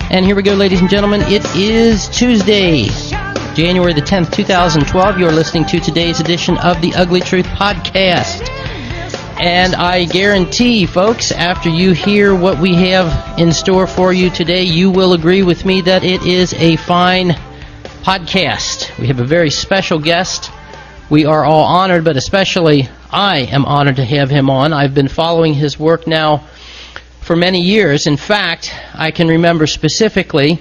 And here we go, ladies and gentlemen. It is Tuesday, January the 10th, 2012. You're listening to today's edition of the Ugly Truth Podcast. And I guarantee, folks, after you hear what we have in store for you today, you will agree with me that it is a fine podcast. We have a very special guest. We are all honored, but especially I am honored to have him on. I've been following his work now for many years. In fact, I can remember specifically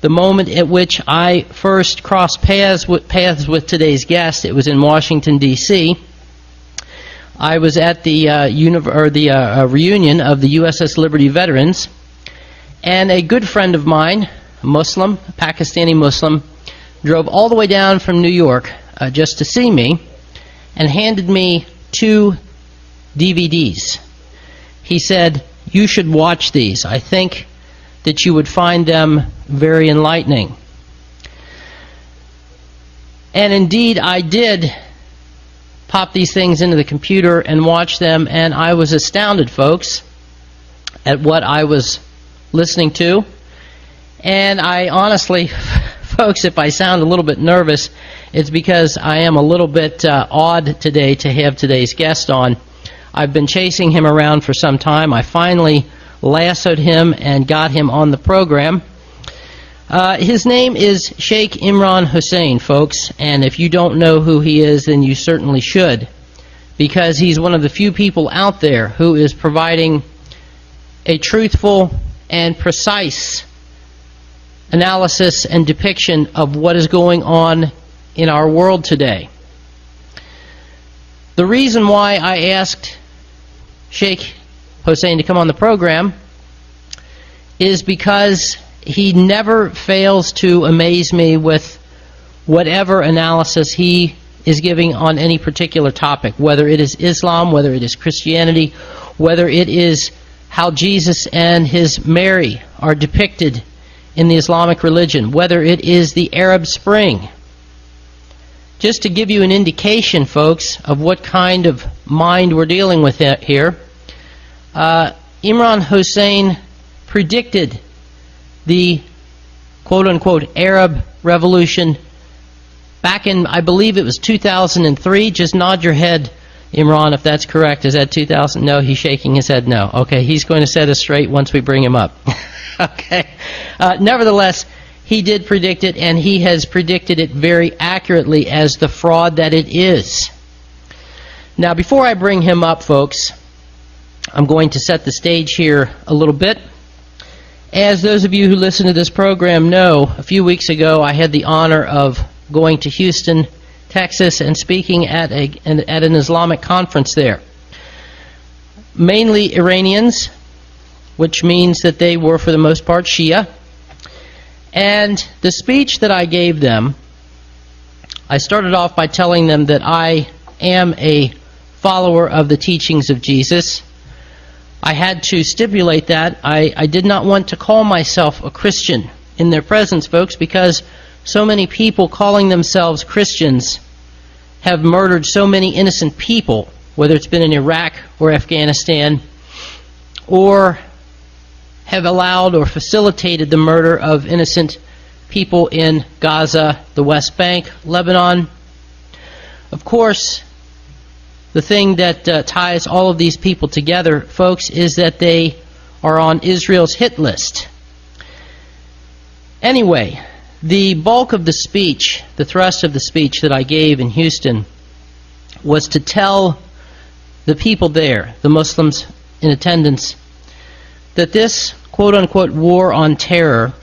the moment at which I first crossed paths with today's guest. It was in Washington, D.C. I was at the reunion of the USS Liberty veterans, and a good friend of mine, a Muslim, a Pakistani Muslim, drove all the way down from New York just to see me and handed me 2 DVDs. He said, "You should watch these. I think that you would find them very enlightening." And indeed, I did pop these things into the computer and watch them, and I was astounded, folks, at what I was listening to. And I honestly, folks, if I sound a little bit nervous, it's because I am a little bit awed today to have today's guest on. I've been chasing him around for some time. I finally lassoed him and got him on the program. His name is Sheikh Imran Hosein, folks, and if you don't know who he is, then you certainly should, because he's one of the few people out there who is providing a truthful and precise analysis and depiction of what is going on in our world today. The reason why I asked Sheikh Hosein to come on the program is because he never fails to amaze me with whatever analysis he is giving on any particular topic, whether it is Islam, whether it is Christianity, whether it is how Jesus and his Mary are depicted in the Islamic religion, whether it is the Arab Spring. Just to give you an indication, folks, of what kind of mind we're dealing with here, Imran Hosein predicted the quote-unquote Arab Revolution back in, I believe it was 2003. Just nod your head, Imran, if that's correct. Is that 2000? No, he's shaking his head no. Okay, he's going to set us straight once we bring him up. Okay. Nevertheless, he did predict it, and he has predicted it very accurately as the fraud that it is. Now, before I bring him up, folks, I'm going to set the stage here a little bit. As those of you who listen to this program know, a few weeks ago I had the honor of going to Houston, Texas, and speaking at an Islamic conference there. Mainly Iranians, which means that they were for the most part Shia. And the speech that I gave them, I started off by telling them that I am a follower of the teachings of Jesus. I had to stipulate that. I did not want to call myself a Christian in their presence, folks, because so many people calling themselves Christians have murdered so many innocent people, whether it's been in Iraq or Afghanistan, or have allowed or facilitated the murder of innocent people in Gaza, the West Bank, Lebanon. Of course, the thing that ties all of these people together, folks, is that they are on Israel's hit list. Anyway, the bulk of the speech, the thrust of the speech that I gave in Houston, was to tell the people there, the Muslims in attendance, that this quote-unquote war on terror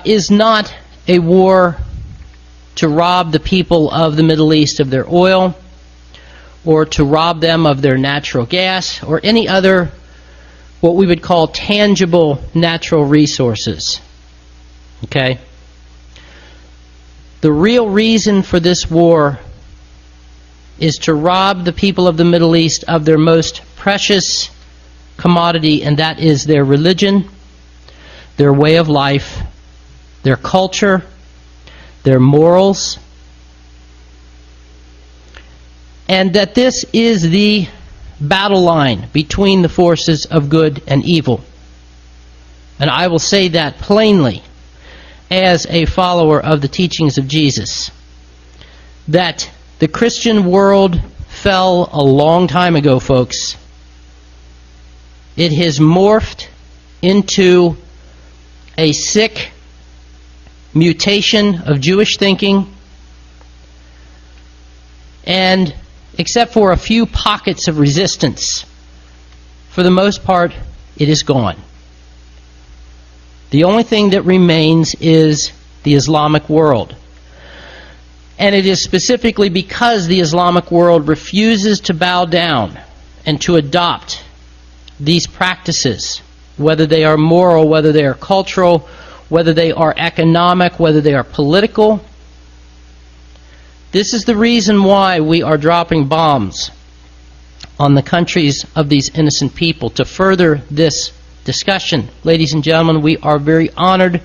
is not a war to rob the people of the Middle East of their oil, or to rob them of their natural gas, or any other what we would call tangible natural resources. Okay? The real reason for this war is to rob the people of the Middle East of their most precious commodity, and that is their religion, their way of life, their culture, their morals, and that this is the battle line between the forces of good and evil. and I will say that plainly as a follower of the teachings of Jesus, that the Christian world fell a long time ago, folks. It has morphed into a sick mutation of Jewish thinking, and except for a few pockets of resistance, for the most part, it is gone. The only thing that remains is the Islamic world. And it is specifically because the Islamic world refuses to bow down and to adopt these practices, whether they are moral, whether they are cultural, whether they are economic, whether they are political. This is the reason why we are dropping bombs on the countries of these innocent people. To further this discussion, ladies and gentlemen, we are very honored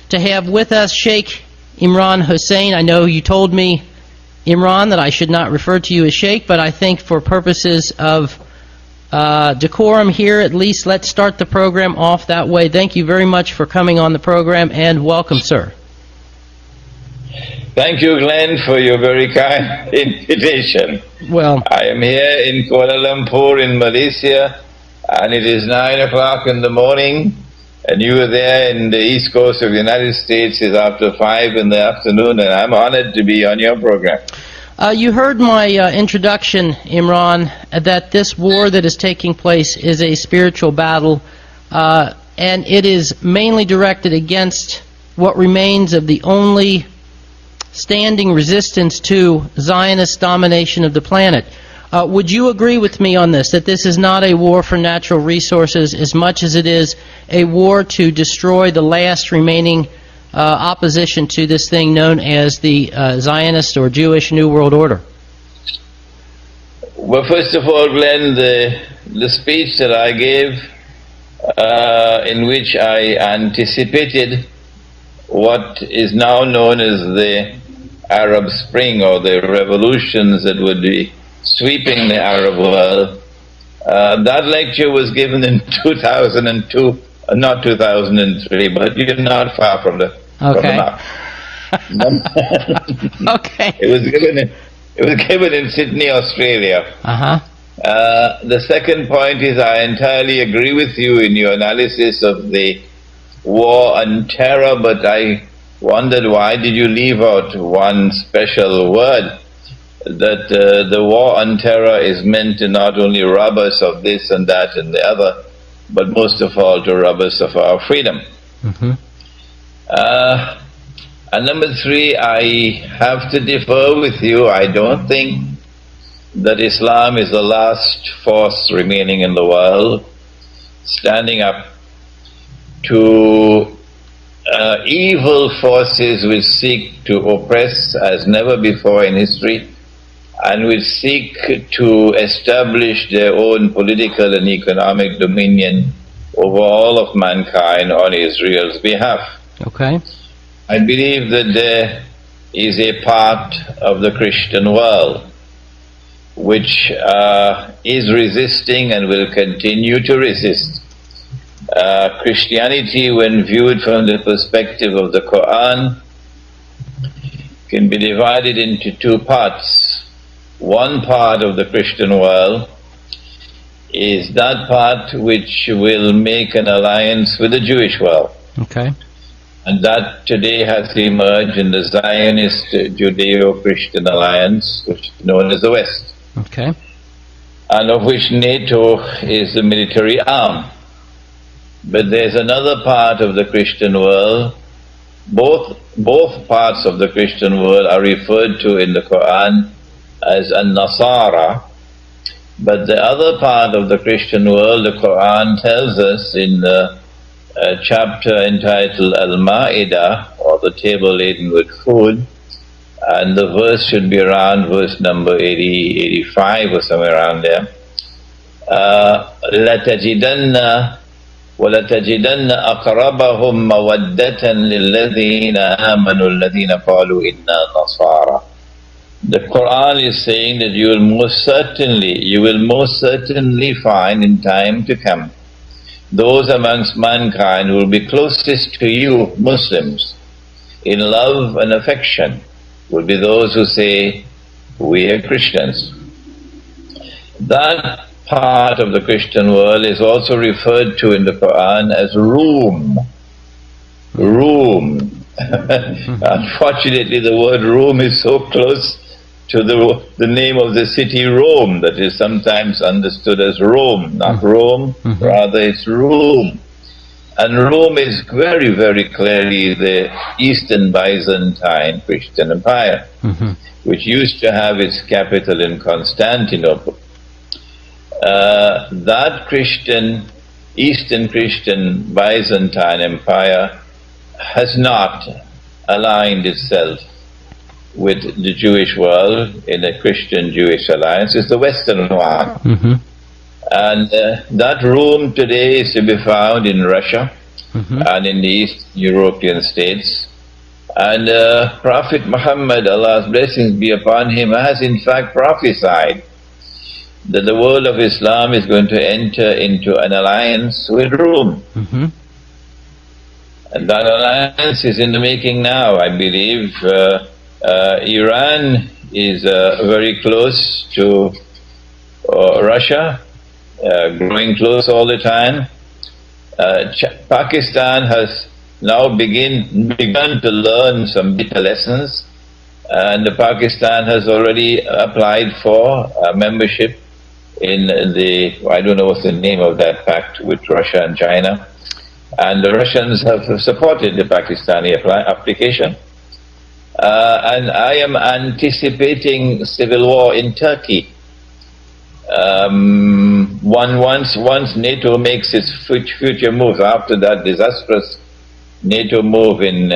to have with us Sheikh Imran Hosein. I know you told me, Imran, that I should not refer to you as Sheikh, but I think for purposes of decorum here, at least let's start the program off that way. Thank you very much for coming on the program, and welcome, sir. Thank you, Glenn, for your very kind invitation. Well, I am here in Kuala Lumpur in Malaysia, and it is 9 o'clock in the morning, and you are there in the east coast of the United States. It's after 5 in the afternoon, and I'm honored to be on your program. You heard my introduction, Imran, that this war that is taking place is a spiritual battle, and it is mainly directed against what remains of the only standing resistance to Zionist domination of the planet. Would you agree with me on this, that this is not a war for natural resources as much as it is a war to destroy the last remaining opposition to this thing known as the Zionist or Jewish New World Order? Well, first of all, Glenn, the speech that I gave, in which I anticipated what is now known as the Arab Spring, or the revolutions that would be sweeping the Arab world, that lecture was given in 2002, not 2003, but you're not far from the mark. Okay. It was given in Sydney, Australia. The second point is, I entirely agree with you in your analysis of the war on terror, but I wondered, why did you leave out one special word? That the war on terror is meant to not only rob us of this and that and the other, but most of all to rob us of our freedom. And number three, I have to differ with you. I don't think that Islam is the last force remaining in the world, standing up to evil forces which seek to oppress as never before in history, and which seek to establish their own political and economic dominion over all of mankind on Israel's behalf. Okay. I believe that there is a part of the Christian world which is resisting and will continue to resist. Christianity, when viewed from the perspective of the Quran, can be divided into two parts. One part of the Christian world is that part which will make an alliance with the Jewish world. Okay. And that today has emerged in the Zionist Judeo-Christian alliance, which is known as the West. Okay. And of which NATO is the military arm. But there's another part of the Christian world. Both parts of the Christian world are referred to in the Quran as an-Nasara. But the other part of the Christian world, the Quran tells us in the chapter entitled Al-Ma'idah, or the table laden with food, and the verse should be around verse number 80, 85 or somewhere around there. لَتَجِدَنَّ وَلَتَجِدَنَّ أَقْرَبَهُمْ مَوَدَّةً لِلَّذِينَ آمَنُوا الَّذِينَ قَالُوا إِنَّا نَصَارَى. The Quran is saying that you will most certainly find in time to come those amongst mankind who will be closest to you, Muslims, in love and affection, will be those who say, we are Christians. That part of the Christian world is also referred to in the Quran as Rum. Rum. Unfortunately, the word Rome is so close to the name of the city Rome that is sometimes understood as Rome, not Rome, rather it's Rome. And Rome is very, very clearly the Eastern Byzantine Christian Empire, which used to have its capital in Constantinople. That Eastern Christian Byzantine Empire has not aligned itself with the Jewish world in a Christian-Jewish alliance. It's the Western one. And that Rome today is to be found in Russia and in the East European states. And Prophet Muhammad, Allah's blessings be upon him, has in fact prophesied that the world of Islam is going to enter into an alliance with Rome. And that alliance is in the making now, I believe. Iran is very close to Russia, growing close all the time. Pakistan has now begun to learn some bitter lessons, and Pakistan has already applied for membership in the, I don't know what's the name of that pact with Russia and China. And the Russians have supported the Pakistani application. And I am anticipating civil war in Turkey. Once NATO makes its future move, after that disastrous NATO move in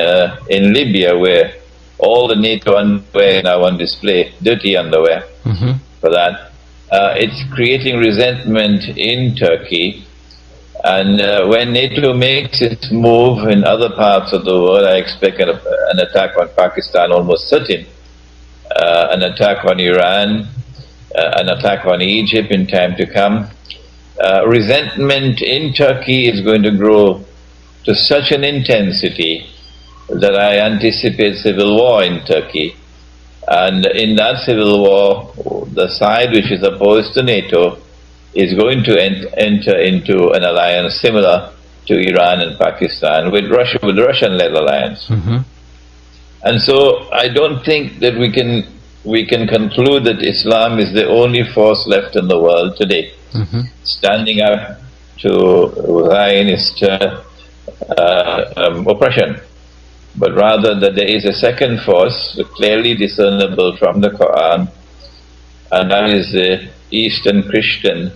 Libya, where all the NATO underwear now on display, dirty underwear for that, it's creating resentment in Turkey. And when NATO makes its move in other parts of the world, I expect an attack on Pakistan, almost certain, an attack on Iran, an attack on Egypt in time to come. Resentment in Turkey is going to grow to such an intensity that I anticipate civil war in Turkey. And in that civil war, the side which is opposed to NATO is going to enter into an alliance similar to Iran and Pakistan with Russia, with the Russian-led alliance. And so I don't think that we can conclude that Islam is the only force left in the world today, standing up to Zionist oppression, but rather that there is a second force clearly discernible from the Quran, and that is the Eastern Christian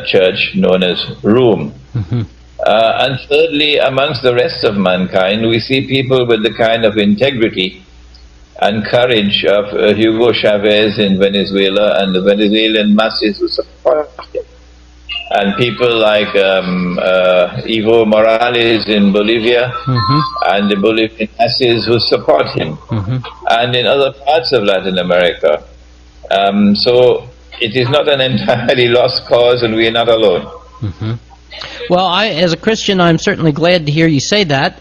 church known as Rome. And thirdly, amongst the rest of mankind, we see people with the kind of integrity and courage of Hugo Chavez in Venezuela and the Venezuelan masses who support him, and people like Evo Morales in Bolivia and the Bolivian masses who support him, and in other parts of Latin America. So it is not an entirely lost cause, and we are not alone. Well, as a Christian, I'm certainly glad to hear you say that,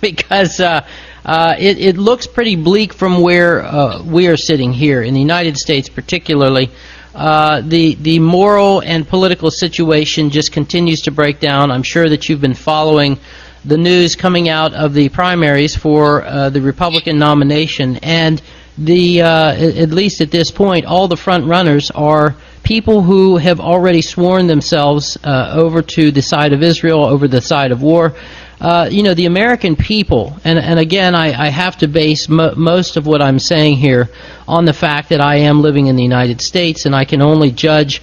because it looks pretty bleak from where we are sitting here in the United States, particularly. The moral and political situation just continues to break down. I'm sure that you've been following the news coming out of the primaries for the Republican nomination, and at least at this point, all the front runners are people who have already sworn themselves over to the side of Israel, over the side of war. The American people, and again, I have to base most of what I'm saying here on the fact that I am living in the United States, and I can only judge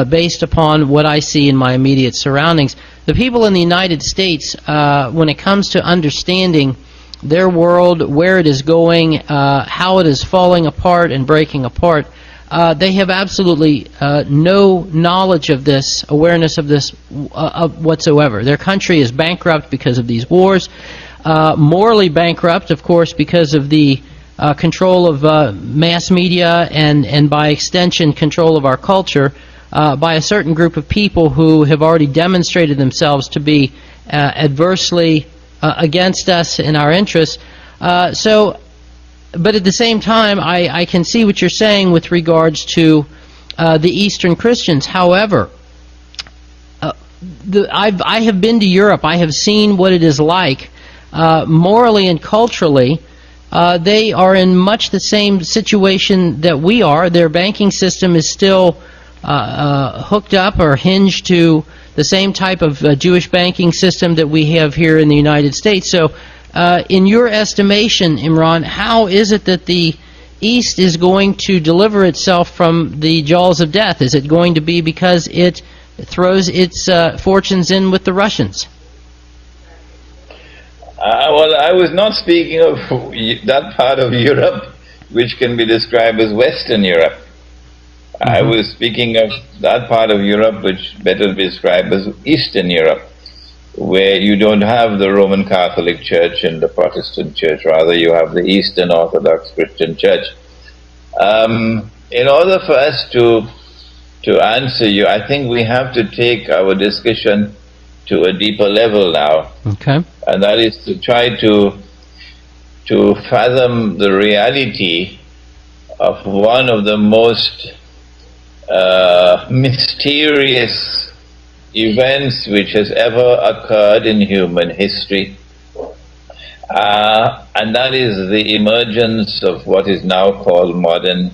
based upon what I see in my immediate surroundings. The people in the United States, when it comes to understanding their world, where it is going, how it is falling apart and breaking apart, they have absolutely no knowledge of this, awareness of this whatsoever. Their country is bankrupt because of these wars, morally bankrupt, of course, because of the control of mass media and by extension control of our culture. by a certain group of people who have already demonstrated themselves to be adversely against us and our interests. But at the same time, I can see what you're saying with regards to the Eastern Christians. However, I have been to Europe. I have seen what it is like. Morally and culturally, they are in much the same situation that we are. Their banking system is still hooked up or hinged to the same type of Jewish banking system that we have here in the United States. So, in your estimation, Imran, how is it that the East is going to deliver itself from the jaws of death? Is it going to be because it throws its fortunes in with the Russians? Well, I was not speaking of that part of Europe which can be described as Western Europe. I was speaking of that part of Europe which better be described as Eastern Europe, where you don't have the Roman Catholic Church and the Protestant Church. Rather, you have the Eastern Orthodox Christian Church. In order for us to answer you, I think we have to take our discussion to a deeper level now. Okay. And that is to try to fathom the reality of one of the most mysterious events which has ever occurred in human history, and that is the emergence of what is now called modern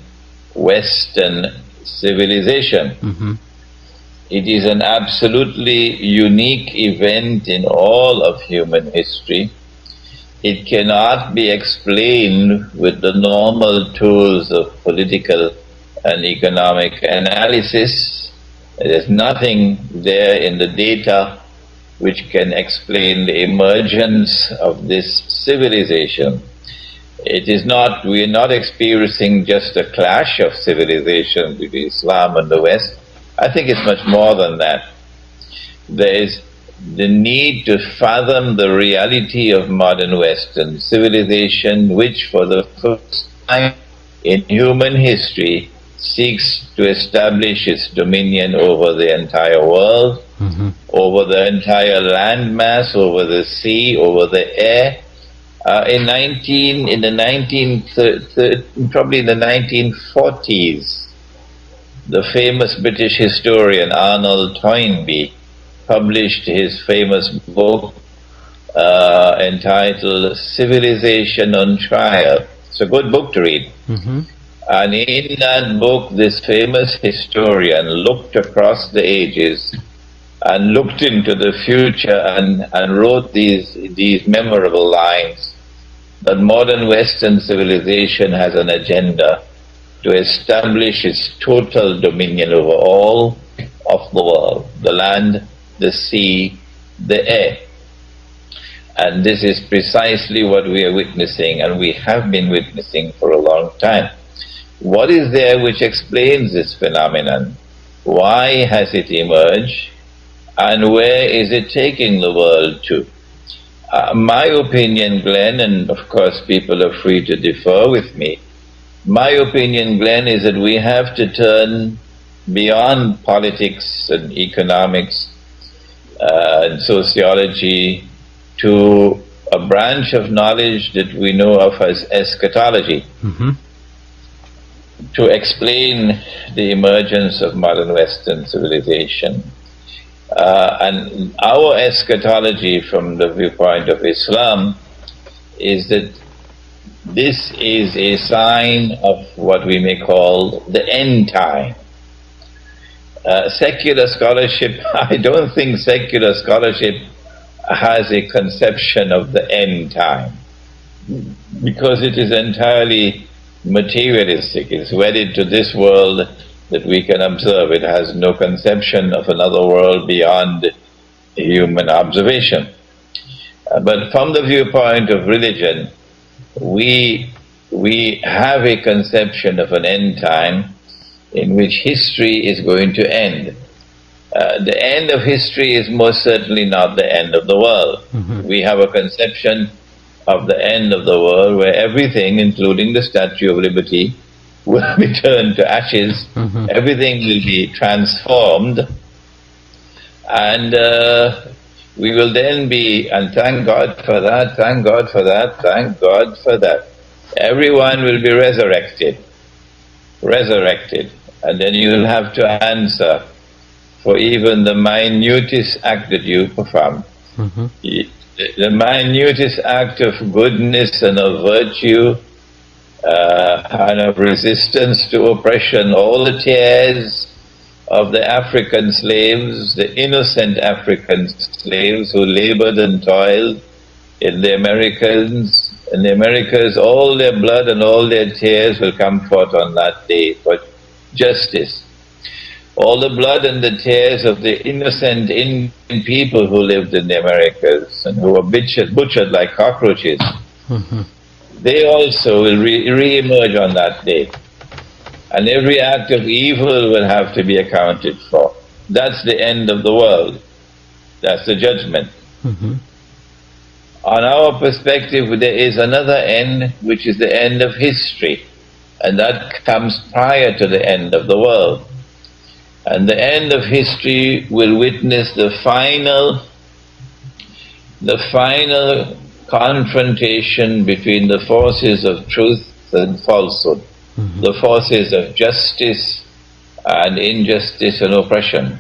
Western civilization. It is an absolutely unique event in all of human history. It cannot be explained with the normal tools of political and economic analysis. There is nothing there in the data which can explain the emergence of this civilization. It is not, we are not experiencing just a clash of civilizations between Islam and the West. I think it's much more than that. There is the need to fathom the reality of modern Western civilization, which for the first time in human history seeks to establish its dominion over the entire world, over the entire landmass, over the sea, over the air. Probably in the 1940s, the famous British historian Arnold Toynbee published his famous book entitled Civilization on Trial. It's a good book to read. And in that book, this famous historian looked across the ages and looked into the future and wrote these memorable lines that modern Western civilization has an agenda to establish its total dominion over all of the world, the land, the sea, the air. And this is precisely what we are witnessing, and we have been witnessing for a long time. What is there which explains this phenomenon? Why has it emerged? And where is it taking the world to? My opinion, Glenn, and of course people are free to differ with me, my opinion, Glenn, is that we have to turn beyond politics and economics and sociology to a branch of knowledge that we know of as eschatology, to explain the emergence of modern Western civilization. And our eschatology from the viewpoint of Islam is that this is a sign of what we may call the end time. Secular scholarship, I don't think secular scholarship has a conception of the end time, because it is entirely materialistic. It's wedded to this world that we can observe. It has no conception of another world beyond human observation. But from the viewpoint of religion, we have a conception of an end time in which history is going to end. The end of history is most certainly not the end of the world. We have a conception of the end of the world where everything, including the Statue of Liberty, will be turned to ashes. Everything will be transformed, and we will then be, and thank God for that, thank God for that, thank God for that. Everyone will be resurrected, and then you will have to answer for even the minutest act that you perform. The minutest act of goodness and of virtue, and of resistance to oppression, all the tears of the African slaves, the innocent African slaves who labored and toiled in the Americas, all their blood and all their tears will come forth on that day for justice. All the blood and the tears of the innocent Indian people who lived in the Americas and who were butchered like cockroaches, they also will re-emerge on that day. And every act of evil will have to be accounted for. That's the end of the world. That's the judgment. On our perspective, there is another end, which is the end of history. And that comes prior to the end of the world. And the end of history will witness the final confrontation between the forces of truth and falsehood, the forces of justice and injustice and oppression.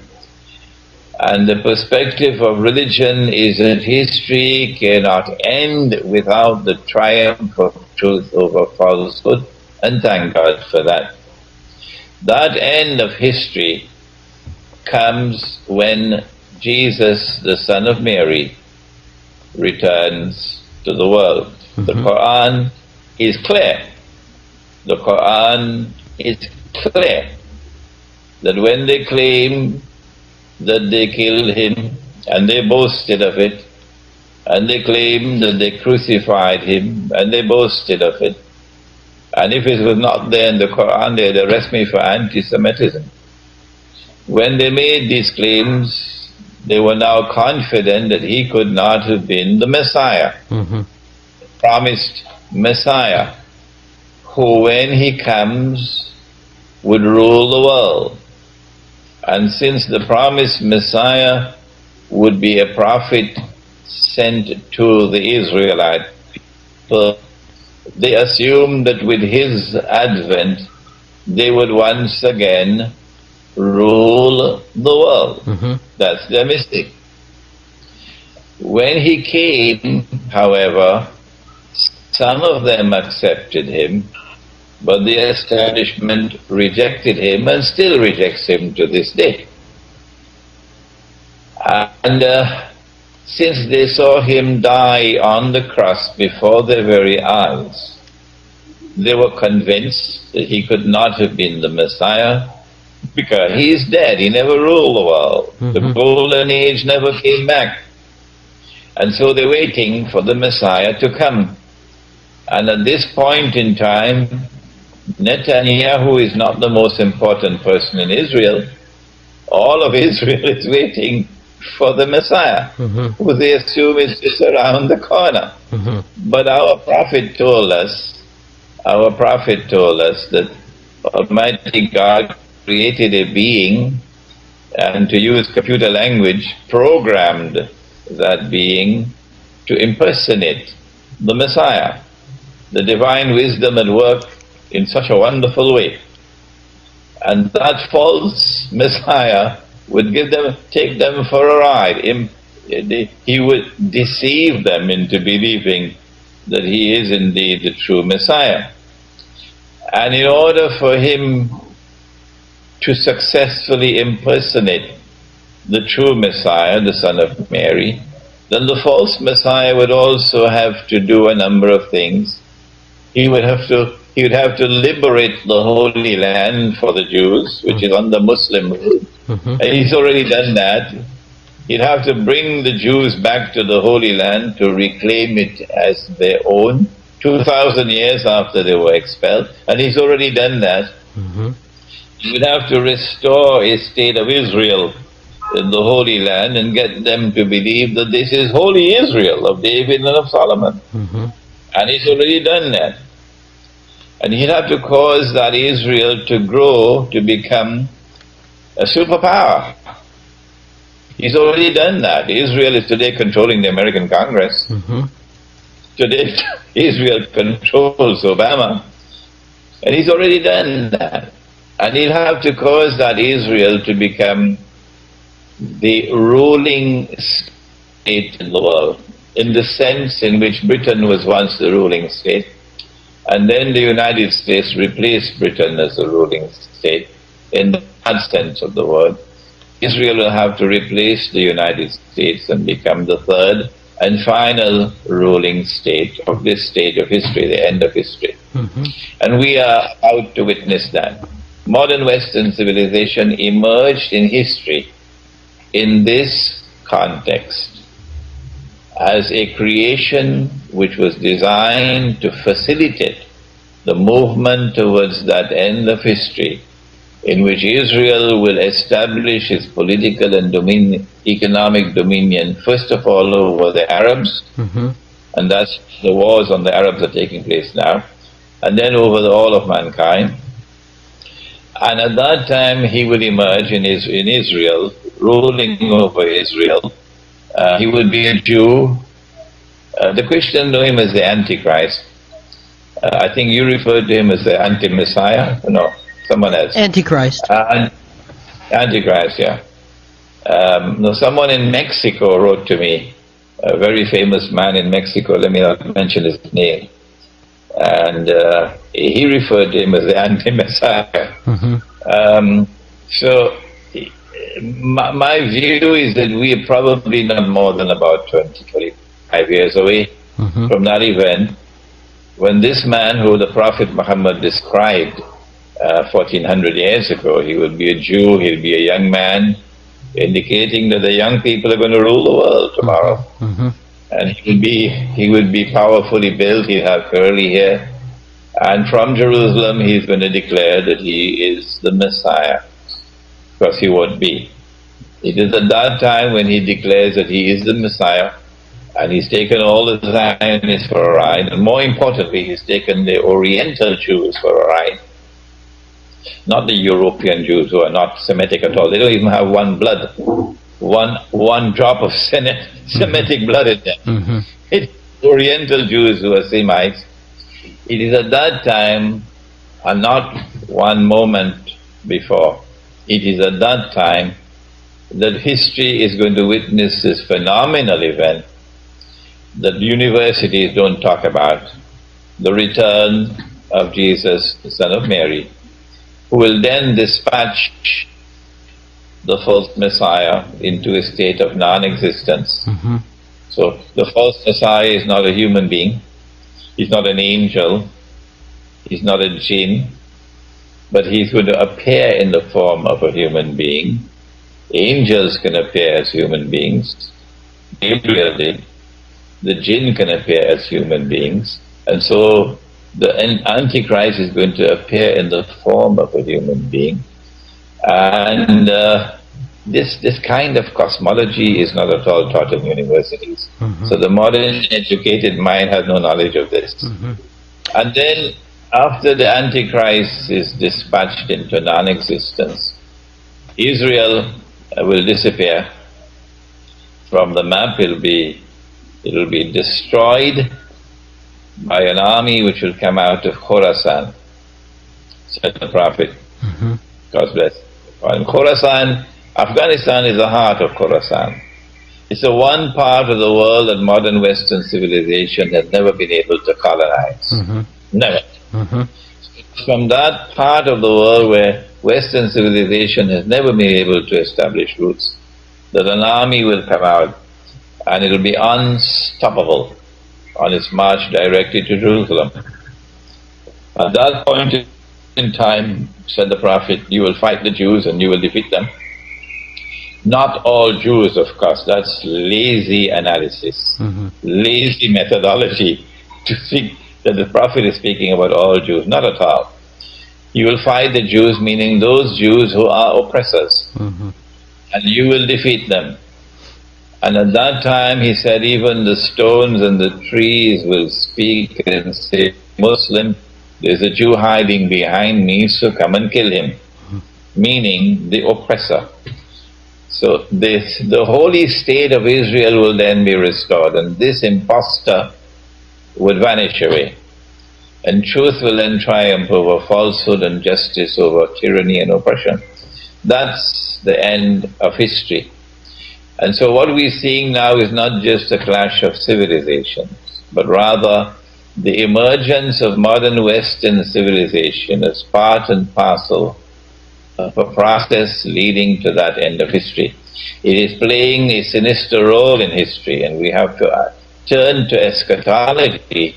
And the perspective of religion is that history cannot end without the triumph of truth over falsehood, and thank God for that. That end of history comes when Jesus, the Son of Mary, returns to the world. The Quran is clear. The Quran is clear that when they claim that they killed him, and they boasted of it, and they claimed that they crucified him, and they boasted of it, and if it was not there in the Quran, they'd arrest me for anti-Semitism. When they made these claims, they were now confident that he could not have been the Messiah, promised Messiah, who when he comes would rule the world. And since the promised Messiah would be a prophet sent to the Israelite people, they assumed that with his advent they would once again rule the world. That's their mistake. When he came, however, some of them accepted him, but the establishment rejected him and still rejects him to this day. And since they saw him die on the cross before their very eyes, they were convinced that he could not have been the Messiah, because he is dead. He never ruled the world. The golden age never came back. And so they're waiting for the Messiah to come. And at this point in time, Netanyahu is not the most important person in Israel. All of Israel is waiting for the Messiah, who they assume is just around the corner. But our Prophet told us that Almighty God created a being, and to use computer language, programmed that being to impersonate the Messiah. The divine wisdom at work in such a wonderful way. And that false Messiah would take them for a ride. He would deceive them into believing that he is indeed the true Messiah. And in order for him to successfully impersonate the true Messiah, the Son of Mary, then the false Messiah would also have to do a number of things. He would have to liberate the Holy Land for the Jews, which is under Muslim rule. And he's already done that. He'd have to bring the Jews back to the Holy Land to reclaim it as their own, 2,000 years after they were expelled. And he's already done that. He would have to restore a state of Israel in the Holy Land and get them to believe that this is Holy Israel of David and of Solomon. And he's already done that. And he'll have to cause that Israel to grow to become a superpower. He's already done that. Israel is today controlling the American Congress. Today, Israel controls Obama. And he's already done that. And he'll have to cause that Israel to become the ruling state in the world, in the sense in which Britain was once the ruling state, and then the United States replaced Britain as the ruling state, in the bad sense of the word. Israel will have to replace the United States and become the third and final ruling state of this stage of history, the end of history. And we are about to witness that. Modern Western civilization emerged in history in this context as a creation which was designed to facilitate the movement towards that end of history in which Israel will establish its political and economic dominion, first of all over the Arabs, and that's the wars on the Arabs are taking place now, and then over all of mankind. And at that time he will emerge in Israel, ruling over Israel. He would be a Jew. The Christians know him as the Antichrist. I think you referred to him as the anti-Messiah. No, someone else. Antichrist. Antichrist, yeah. No, someone in Mexico wrote to me, a very famous man in Mexico, let me not mention his name, and he referred to him as the anti-Messiah. So my view is that we are probably not more than about 20, 25 years away from that event, when this man who the Prophet Muhammad described 1400 years ago, he would be a Jew, he'll be a young man, indicating that the young people are going to rule the world tomorrow. And he would be powerfully built, he'll have curly hair, and from Jerusalem he's going to declare that he is the Messiah, because he won't be. It is at that time when he declares that he is the Messiah, and he's taken all the Zionists for a ride, and more importantly, he's taken the Oriental Jews for a ride. Not the European Jews who are not Semitic at all. They don't even have one blood, one drop of Semitic blood in them. It's Oriental Jews who are Semites. It is at that time, and not one moment before, it is at that time that history is going to witness this phenomenal event that universities don't talk about, the return of Jesus, the Son of Mary, who will then dispatch the false Messiah into a state of non-existence. So the false Messiah is not a human being, he's not an angel, he's not a jinn, but he's going to appear in the form of a human being. Angels can appear as human beings, Gabriel did. The jinn can appear as human beings, and so the Antichrist is going to appear in the form of a human being. And this kind of cosmology is not at all taught in universities. So the modern educated mind has no knowledge of this. And then after the Antichrist is dispatched into non-existence, Israel will disappear from the map. It'll be destroyed by an army which will come out of Khorasan, said the Prophet. God bless. And Khorasan, Afghanistan is the heart of Khorasan. It's the one part of the world that modern Western civilization has never been able to colonize. Never. From that part of the world where Western civilization has never been able to establish roots, that an army will come out and it will be unstoppable on its march directly to Jerusalem. At that point in time, said the Prophet, you will fight the Jews and you will defeat them. Not all Jews, of course. That's lazy analysis, lazy methodology to think that the Prophet is speaking about all Jews. Not at all. You will fight the Jews, meaning those Jews who are oppressors, and you will defeat them. And at that time, he said, even the stones and the trees will speak and say, Muslim, There's a Jew hiding behind me, so come and kill him. Meaning the oppressor. So the holy state of Israel will then be restored, and this impostor would vanish away. And truth will then triumph over falsehood, and justice over tyranny and oppression. That's the end of history. And so what we're seeing now is not just a clash of civilizations, but rather the emergence of modern Western civilization as part and parcel of a process leading to that end of history. It is playing a sinister role in history, and we have to turn to eschatology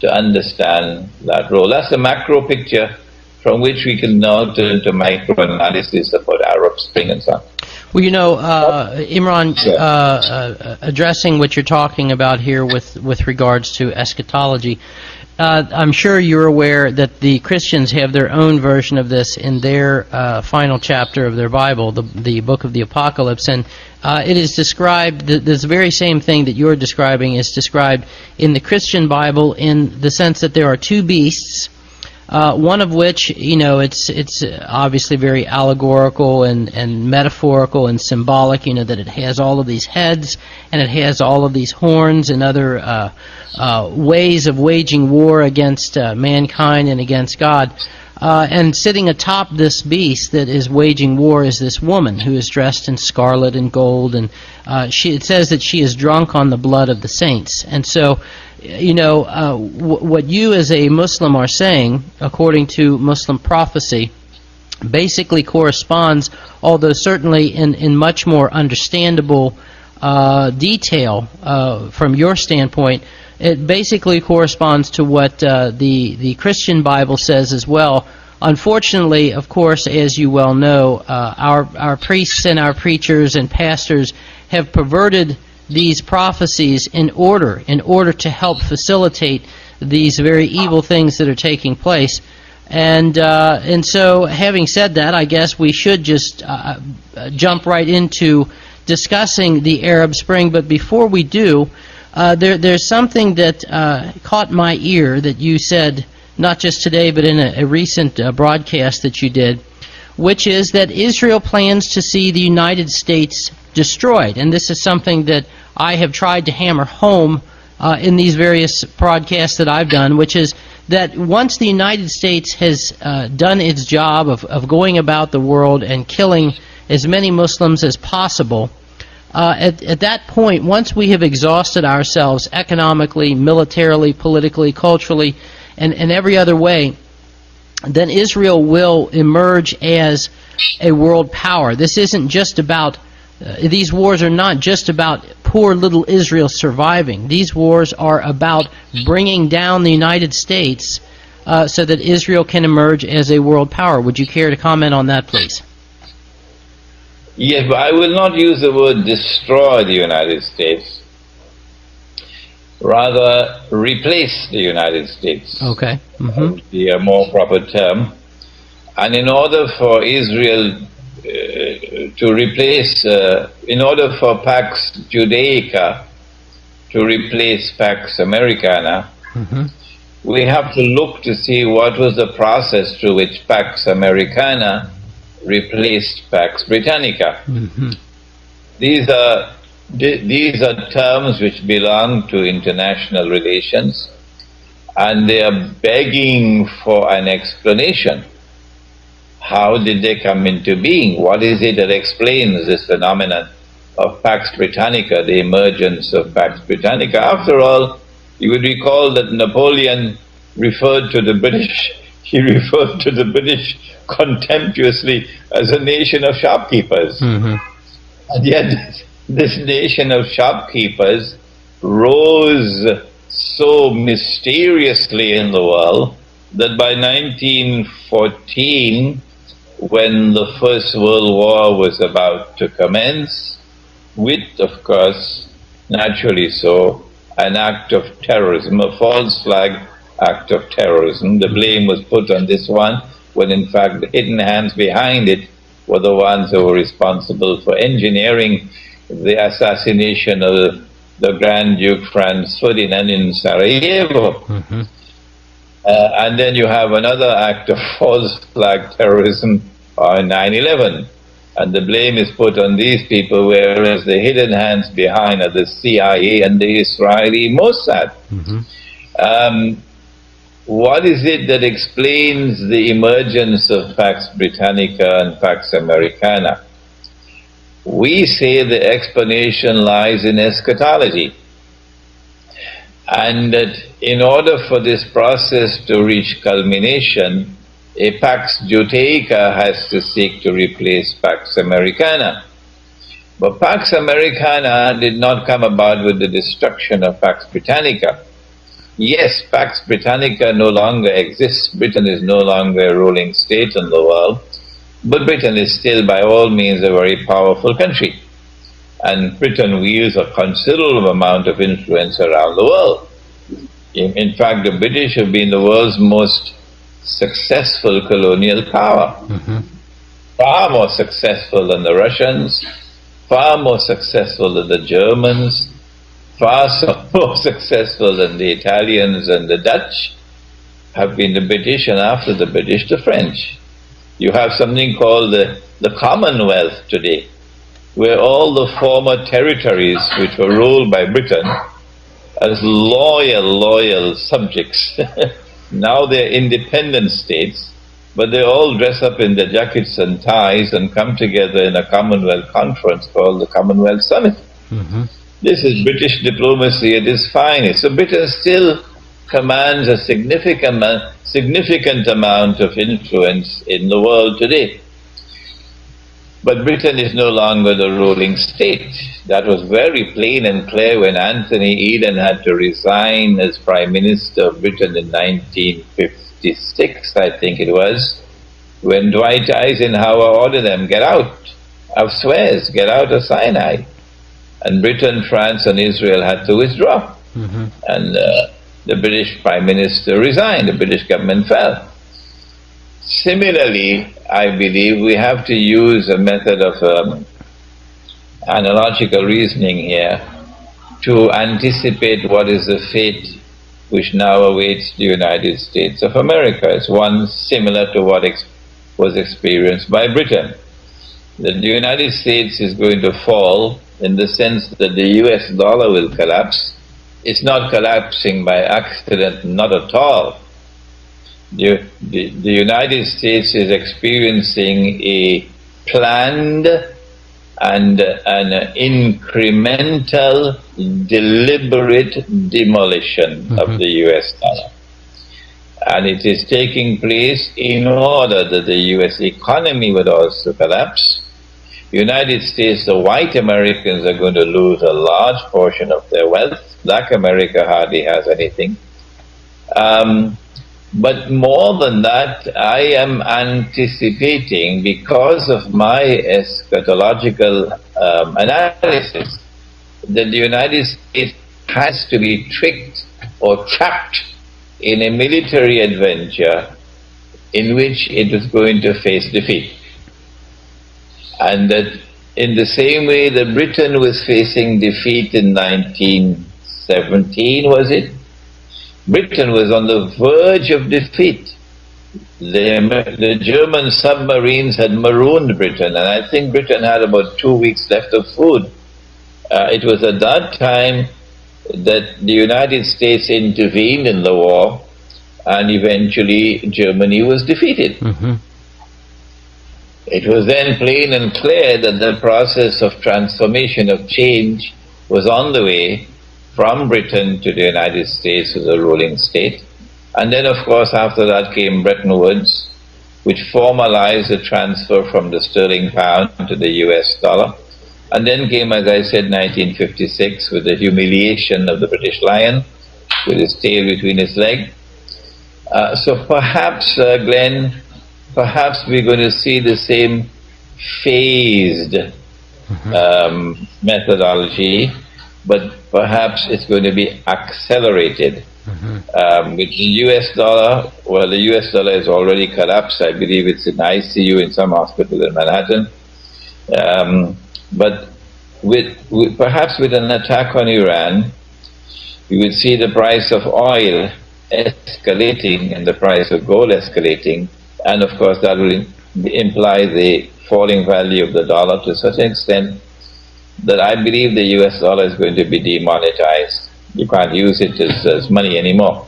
to understand that role. That's the macro picture from which we can now turn to micro-analysis about Arab Spring and so on. Well, you know, Imran, addressing what you're talking about here with regards to eschatology, I'm sure you're aware that the Christians have their own version of this in their final chapter of their Bible, the book of the Apocalypse, and it is described, this very same thing that you're describing is described in the Christian Bible in the sense that there are two beasts, one of which, you know, it's obviously very allegorical and metaphorical and symbolic, you know, that it has all of these heads and it has all of these horns and other ways of waging war against mankind and against God. And sitting atop this beast that is waging war is this woman who is dressed in scarlet and gold, and it says that she is drunk on the blood of the saints. And so, you know, what you as a Muslim are saying, according to Muslim prophecy, basically corresponds, although certainly in much more understandable detail from your standpoint, it basically corresponds to what the Christian Bible says as well. Unfortunately, of course, as you well know, our priests and our preachers and pastors have perverted these prophecies in order to help facilitate these very evil things that are taking place. And so, having said that, I guess we should just jump right into discussing the Arab Spring. But before we do, there's something that caught my ear that you said, not just today, but in a recent broadcast that you did, which is that Israel plans to see the United States destroyed. And this is something that I have tried to hammer home in these various broadcasts that I've done, which is that once the United States has done its job of going about the world and killing as many Muslims as possible, at that point, once we have exhausted ourselves economically, militarily, politically, culturally, and every other way, then Israel will emerge as a world power. This isn't just about, these wars are not just about poor little Israel surviving. These wars are about bringing down the United States so that Israel can emerge as a world power. Would you care to comment on that, please? Yes, but I will not use the word destroy the United States. Rather, replace the United States. Okay. Would be a more proper term. And in order for Israel to replace, in order for Pax Judaica to replace Pax Americana, we have to look to see what was the process through which Pax Americana replaced Pax Britannica. These are terms which belong to international relations, and they are begging for an explanation. How did they come into being? What is it that explains this phenomenon of Pax Britannica, the emergence of Pax Britannica? After all, you would recall that Napoleon referred to the British, he referred to the British contemptuously as a nation of shopkeepers. And yet this nation of shopkeepers rose so mysteriously in the world that by 1914, when the First World War was about to commence, with, of course, naturally so, an act of terrorism, a false flag act of terrorism. The blame was put on this one, when in fact the hidden hands behind it were the ones who were responsible for engineering the assassination of the Grand Duke Franz Ferdinand in Sarajevo. And then you have another act of false flag terrorism on 9/11. And the blame is put on these people, whereas the hidden hands behind are the CIA and the Israeli Mossad. What is it that explains the emergence of Pax Britannica and Pax Americana? We say the explanation lies in eschatology. And that in order for this process to reach culmination, a Pax Judaica has to seek to replace Pax Americana. But Pax Americana did not come about with the destruction of Pax Britannica. Yes, Pax Britannica no longer exists. Britain is no longer a ruling state in the world, but Britain is still by all means a very powerful country. And Britain wields a considerable amount of influence around the world. In fact, the British have been the world's most successful colonial power. Far more successful than the Russians, far more successful than the Germans, far more successful than the Italians and the Dutch have been the British, and after the British, the French. You have something called the Commonwealth today, where all the former territories which were ruled by Britain as loyal subjects, now they're independent states, but they all dress up in their jackets and ties and come together in a Commonwealth conference called the Commonwealth Summit. This is British diplomacy at its finest. So Britain still commands a significant amount of influence in the world today. But Britain is no longer the ruling state. That was very plain and clear when Anthony Eden had to resign as Prime Minister of Britain in 1956, I think it was, when Dwight Eisenhower ordered them, get out of Suez, get out of Sinai. And Britain, France and Israel had to withdraw. And the British Prime Minister resigned, the British government fell. Similarly, I believe we have to use a method of analogical reasoning here to anticipate what is the fate which now awaits the United States of America. It's one similar to what was experienced by Britain. That the United States is going to fall in the sense that the US dollar will collapse. It's not collapsing by accident, not at all. The United States is experiencing a planned and an incremental, deliberate demolition of the US dollar. And it is taking place in order that the US economy would also collapse. United States, the white Americans are going to lose a large portion of their wealth. Black America hardly has anything. But more than that, I am anticipating, because of my eschatological analysis, that the United States has to be tricked or trapped in a military adventure in which it is going to face defeat. And that in the same way that Britain was facing defeat in 1917, was it? Britain was on the verge of defeat. The German submarines had marooned Britain, and I think Britain had about 2 weeks left of food. It was at that time that the United States intervened in the war, and eventually Germany was defeated. It was then plain and clear that the process of transformation, of change, was on the way from Britain to the United States as a ruling state. And then, of course, after that came Bretton Woods, which formalized the transfer from the sterling pound to the US dollar. And then came, as I said, 1956, with the humiliation of the British lion, with his tail between his legs. So perhaps, Glenn, perhaps we're going to see the same phased methodology, but perhaps it's going to be accelerated. With the US dollar, well, the US dollar is already collapsed. I believe it's in ICU in some hospital in Manhattan. But perhaps with an attack on Iran, you would see the price of oil escalating and the price of gold escalating, and of course that will imply the falling value of the dollar to such an extent that I believe the US dollar is going to be demonetized. You can't use it as money anymore.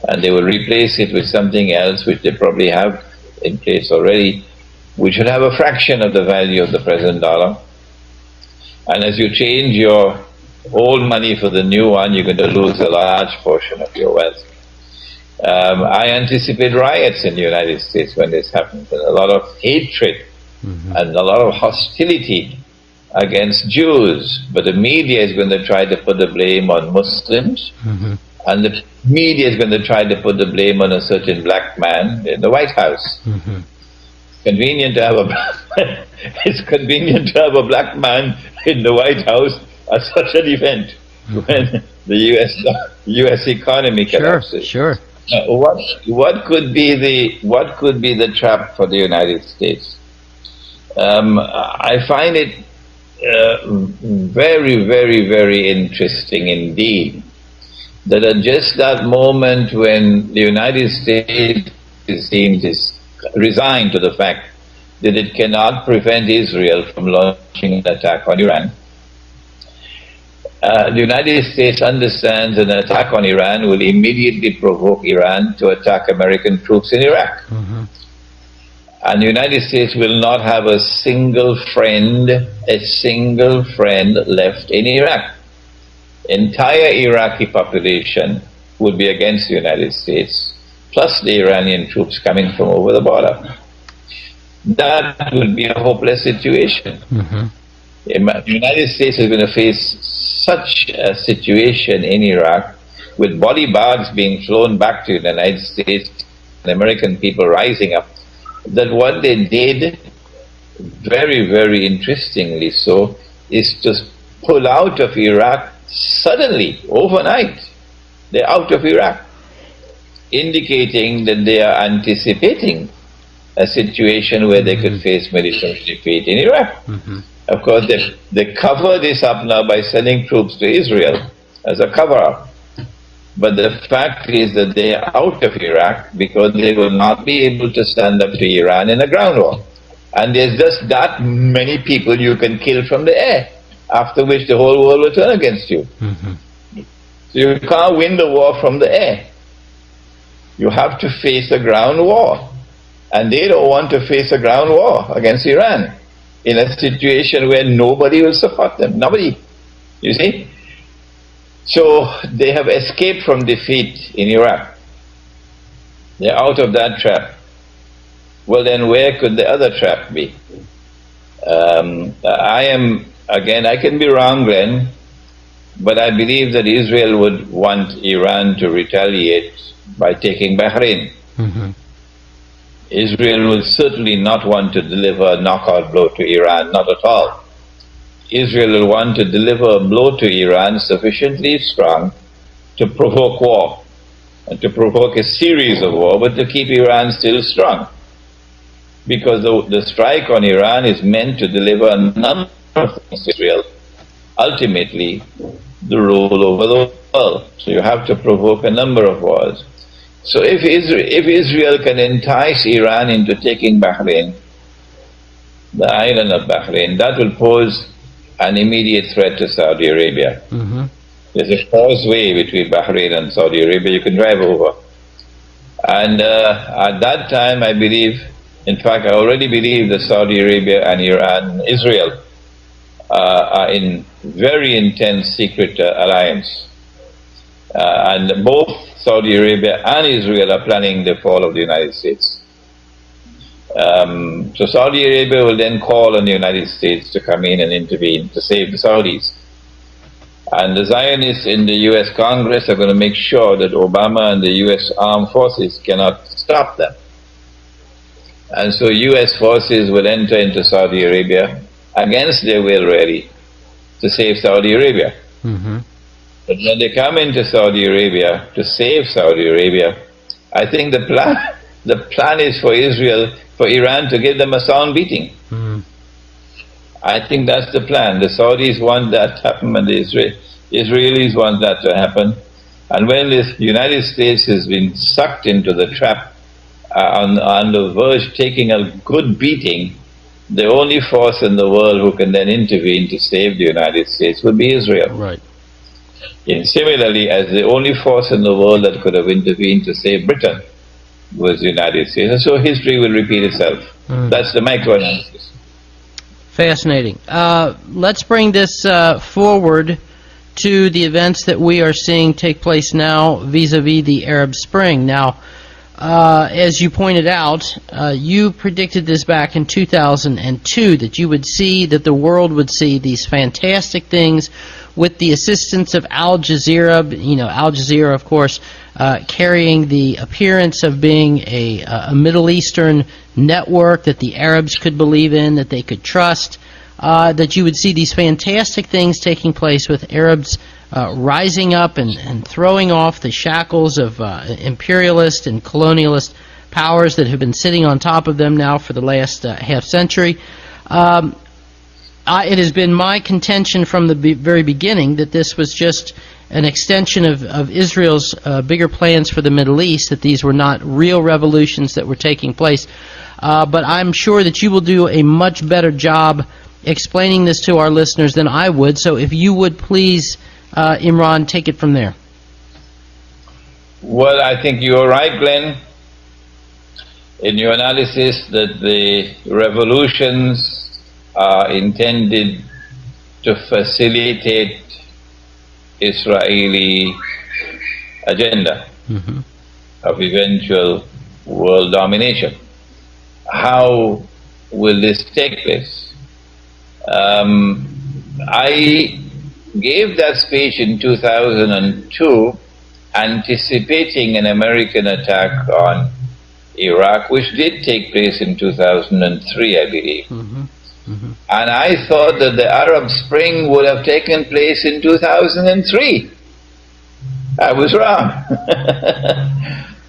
And they will replace it with something else which they probably have in place already, which will have a fraction of the value of the present dollar. And as you change your old money for the new one, you're going to lose a large portion of your wealth. I anticipate riots in the United States when this happens, and a lot of hatred and a lot of hostility against Jews. But the media is going to try to put the blame on Muslims, and the media is going to try to put the blame on a certain black man in the White House. Convenient to have it's convenient to have a black man in the White House at such an event when the U.S. economy collapses. Sure. What could be the trap for the United States? I find it very, very, very interesting indeed that at just that moment when the United States seems resigned to the fact that it cannot prevent Israel from launching an attack on Iran, the United States understands that an attack on Iran will immediately provoke Iran to attack American troops in Iraq. And the United States will not have a single friend left in Iraq. Entire Iraqi population would be against the United States, plus the Iranian troops coming from over the border. That would be a hopeless situation. The United States is going to face such a situation in Iraq, with body bags being flown back to the United States, and American people rising up, that what they did, very, very interestingly so, is just pull out of Iraq suddenly, overnight. They're out of Iraq, indicating that they are anticipating a situation where they could face military defeat in Iraq. Of course, they cover this up now by sending troops to Israel as a cover-up. But the fact is that they are out of Iraq because they will not be able to stand up to Iran in a ground war. And there's just that many people you can kill from the air, after which the whole world will turn against you. So you can't win the war from the air. You have to face a ground war. And they don't want to face a ground war against Iran in a situation where nobody will support them. Nobody. You see? So they have escaped from defeat in Iraq. They're out of that trap. Well, then where could the other trap be? I can be wrong, Glenn, but I believe that Israel would want Iran to retaliate by taking Bahrain. Israel will certainly not want to deliver a knockout blow to Iran, not at all. Israel will want to deliver a blow to Iran sufficiently strong to provoke war, and to provoke a series of war, but to keep Iran still strong. Because the strike on Iran is meant to deliver a number of things to Israel, ultimately the rule over the world. So you have to provoke a number of wars. So if Israel can entice Iran into taking Bahrain, the island of Bahrain, that will pose an immediate threat to Saudi Arabia. There's a causeway between Bahrain and Saudi Arabia, you can drive over. And at that time, I believe, in fact, I already believe that Saudi Arabia and Israel are in very intense secret alliance. And both Saudi Arabia and Israel are planning the fall of the United States. So Saudi Arabia will then call on the United States to come in and intervene to save the Saudis. And the Zionists in the US Congress are going to make sure that Obama and the US armed forces cannot stop them. And so US forces will enter into Saudi Arabia against their will, really, to save Saudi Arabia. But when they come into Saudi Arabia to save Saudi Arabia, I think the plan is for Iran to give them a sound beating. I think that's the plan. The Saudis want that to happen, and the Israelis want that to happen. And when the United States has been sucked into the trap, on the verge taking a good beating, the only force in the world who can then intervene to save the United States would be Israel. Right. And similarly, as the only force in the world that could have intervened to save Britain was the United States. And so history will repeat itself. That's the microanalysis. Fascinating. Let's bring this forward to the events that we are seeing take place now vis-a-vis the Arab Spring. Now, as you pointed out, you predicted this back in 2002, that you would see, that the world would see these fantastic things with the assistance of Al Jazeera. You know, Al Jazeera, of course, carrying the appearance of being a Middle Eastern network that the Arabs could believe in, that they could trust, that you would see these fantastic things taking place with Arabs rising up and throwing off the shackles of imperialist and colonialist powers that have been sitting on top of them now for the last half century. It has been my contention from the very beginning that this was just an extension of Israel's bigger plans for the Middle East, that these were not real revolutions that were taking place. But I'm sure that you will do a much better job explaining this to our listeners than I would. So if you would please, Imran, take it from there. Well, I think you're right, Glenn, in your analysis that the revolutions are intended to facilitate Israeli agenda of eventual world domination. How will this take place? I gave that speech in 2002 anticipating an American attack on Iraq, which did take place in 2003, I believe. And I thought that the Arab Spring would have taken place in 2003. I was wrong.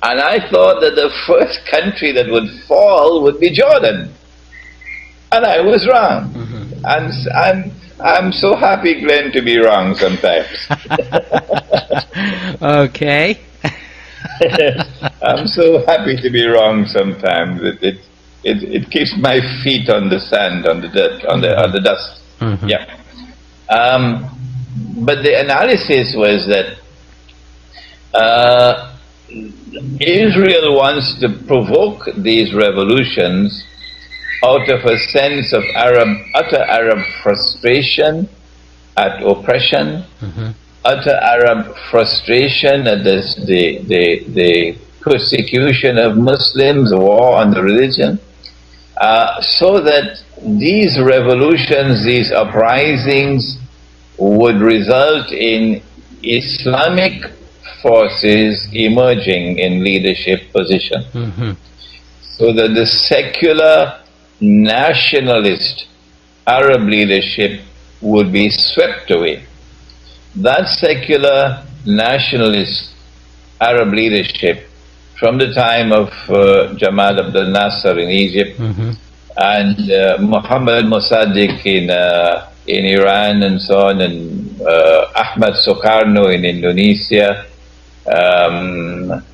And I thought that the first country that would fall would be Jordan. And I was wrong. And I'm so happy, Glenn, to be wrong sometimes. Okay. I'm so happy to be wrong sometimes. It keeps my feet on the sand, on the dirt, on the dust. Yeah. But the analysis was that Israel wants to provoke these revolutions out of a sense of utter Arab frustration at oppression, utter Arab frustration at the persecution of Muslims, war on the religion, so that these revolutions, these uprisings would result in Islamic forces emerging in leadership position. So that the secular nationalist Arab leadership would be swept away. That secular nationalist Arab leadership, from the time of Jamal Abdel Nasser in Egypt and Mohammad Mossadegh in Iran and so on, and Ahmad Sukarno in Indonesia,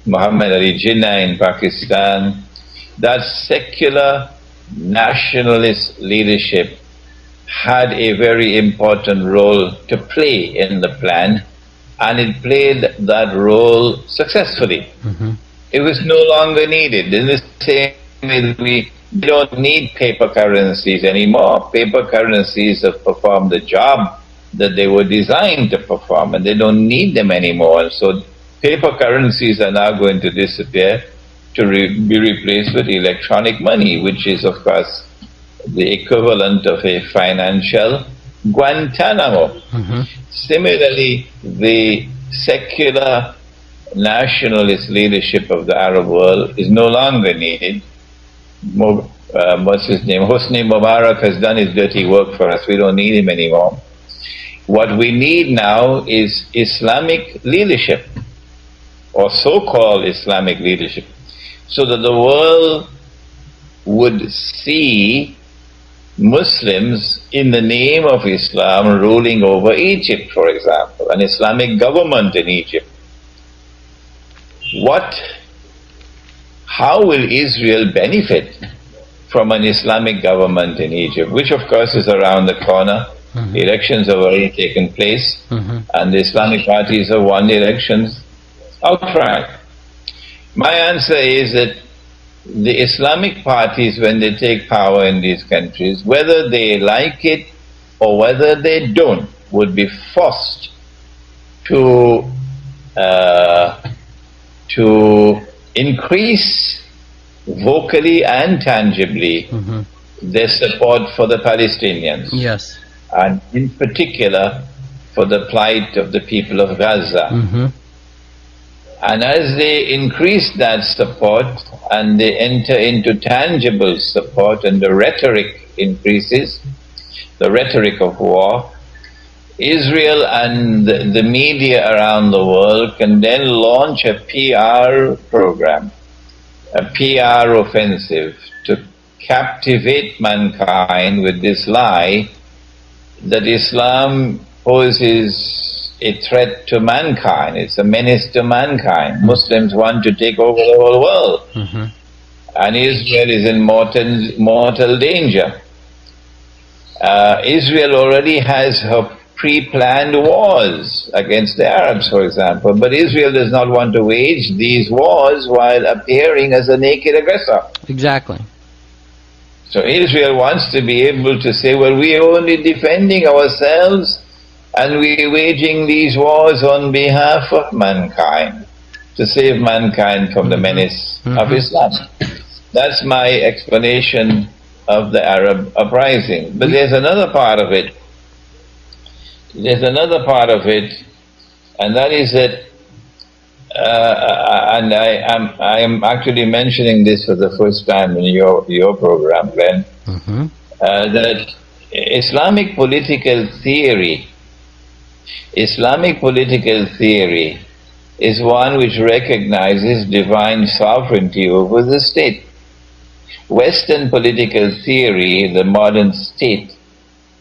Muhammad Ali Jinnah in Pakistan, that secular nationalist leadership had a very important role to play in the plan, and it played that role successfully. It was no longer needed. In the same way, we don't need paper currencies anymore. Paper currencies have performed the job that they were designed to perform, and they don't need them anymore. And so paper currencies are now going to disappear to be replaced with electronic money, which is, of course, the equivalent of a financial Guantanamo. Similarly, the secular nationalist leadership of the Arab world is no longer needed. What's his name? Hosni Mubarak has done his dirty work for us. We don't need him anymore. What we need now is Islamic leadership, or so-called Islamic leadership, so that the world would see Muslims in the name of Islam ruling over Egypt, for example, an Islamic government in Egypt, how will Israel benefit from an Islamic government in Egypt, which of course is around the corner. Mm-hmm. Elections have already taken place, mm-hmm. and the Islamic parties have won the elections outright. My answer is that the Islamic parties, when they take power in these countries, whether they like it or whether they don't, would be forced to increase vocally and tangibly mm-hmm. their support for the Palestinians. Yes. And in particular for the plight of the people of Gaza. Mm-hmm. And as they increase that support and they enter into tangible support and the rhetoric increases, the rhetoric of war, Israel and the media around the world can then launch a PR program, a PR offensive to captivate mankind with this lie that Islam poses a threat to mankind, it's a menace to mankind. Mm-hmm. Muslims want to take over the whole world. Mm-hmm. And Israel is in mortal danger. Israel already has her pre-planned wars against the Arabs, for example, but Israel does not want to wage these wars while appearing as a naked aggressor. Exactly. So Israel wants to be able to say, well, we are only defending ourselves and we are waging these wars on behalf of mankind, to save mankind from the menace mm-hmm. of Islam. That's my explanation of the Arab uprising. But there's another part of it. There's another part of it, and that is that, and I am actually mentioning this for the first time in your program, Glenn, mm-hmm. That Islamic political theory is one which recognizes divine sovereignty over the state. Western political theory, the modern state,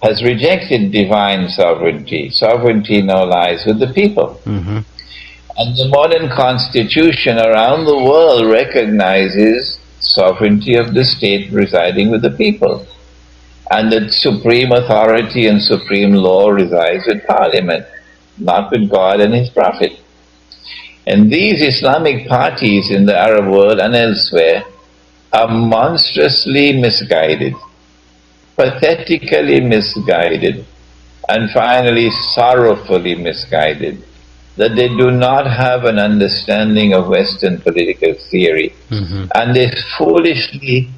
has rejected divine sovereignty. Sovereignty now lies with the people. Mm-hmm. And the modern constitution around the world recognizes sovereignty of the state residing with the people. And that supreme authority and supreme law resides with Parliament, not with God and His Prophet. And these Islamic parties in the Arab world and elsewhere are monstrously misguided, pathetically misguided, and finally sorrowfully misguided, that they do not have an understanding of Western political theory. Mm-hmm. And they foolishly,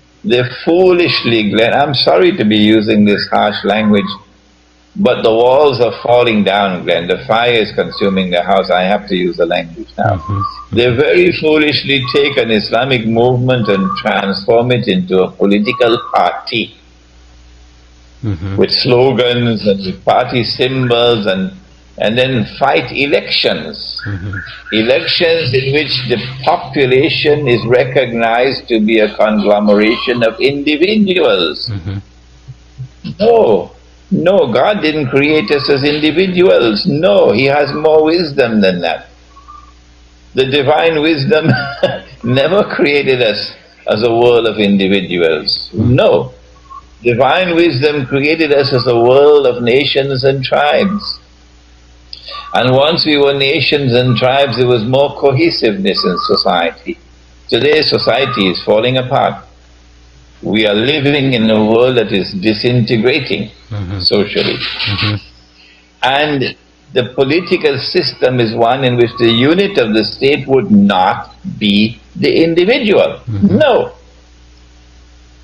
Glenn, I'm sorry to be using this harsh language, but the walls are falling down, Glenn. The fire is consuming the house. I have to use the language now. Mm-hmm. They very foolishly take an Islamic movement and transform it into a political party. Mm-hmm. With slogans and with party symbols, and then fight elections. Mm-hmm. Elections in which the population is recognized to be a conglomeration of individuals. Mm-hmm. No, God didn't create us as individuals. No, He has more wisdom than that. The divine wisdom never created us as a world of individuals. Mm-hmm. No. Divine wisdom created us as a world of nations and tribes. And once we were nations and tribes, there was more cohesiveness in society. Today, society is falling apart. We are living in a world that is disintegrating mm-hmm. socially. Mm-hmm. And the political system is one in which the unit of the state would not be the individual. Mm-hmm. No.